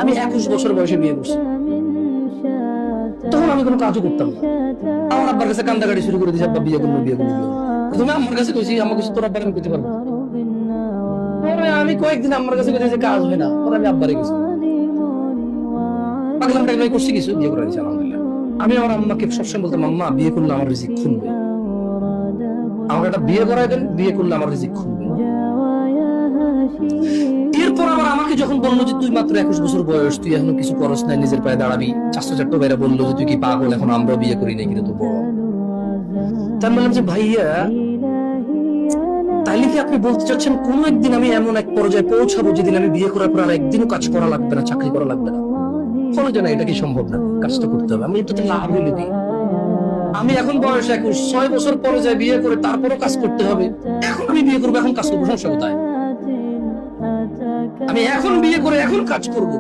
আমি 21 বছর বয়সে বিয়ে করছি, তখন আমি কোনো কাজও করতাম না। আমার আব্বার কাছে কান্দাকাটি শুরু করে দিয়েছে, আব্বা বিয়ে করবো বিয়ে করবো। তুমি আমার কাছে কইছি, আমার কাছে তোর আব্বার আমি করতে পারবো না। পরে আমি কয়েকদিন আমার কাছে কইছি যে কাজ হয় না, পরে আমি আব্বারে গেছি পাগলাম টাগলাই করছি, কিছু বিয়ে করে দিয়েছি আলহামদুলিল্লাহ। আমি আমার আম্মাকে সবসময় বলতাম, আম্মা বিয়ে করলে আমার রিজিক খুলবে, আমাকে একটা বিয়ে করাই দেন, বিয়ে করলে আমার রিজিক খুলবে। এরপর আবার আমাকে যখন বললো যে তুই মাত্র 21 বছর বয়স, তুই এখনো কিছু করস নাই, নিজের পায়ে দাঁড়াবি, চারটা চারটা বেড়ে বললো যে তুই কি পাগল, এখন আমরাও বিয়ে করি নাই, কিন্তু তো বড়। তার বললাম যে ভাইয়া, তাইলে কি আপনি বলতে চাচ্ছেন কোন একদিন আমি এমন এক পর্যায়ে পৌঁছাবো যেদিন আমি বিয়ে করার পর আর একদিনও কাজ করা লাগবে না, চাকরি করা লাগবে না? বলো যে না, এটা কি সম্ভব না, কাজটা করতে হবে। আমি এটাতে লাভ হইলে দিই। আমি এখন বয়স 21, 6 বছর পরে যাই বিয়ে করে, তারপরও কাজ করতে হবে। এখন আমি বিয়ে করবো, এখন কাজ করবো, সমস্যা কোথায়? আমি এখন বিয়ে করে এখন কাজ করবো।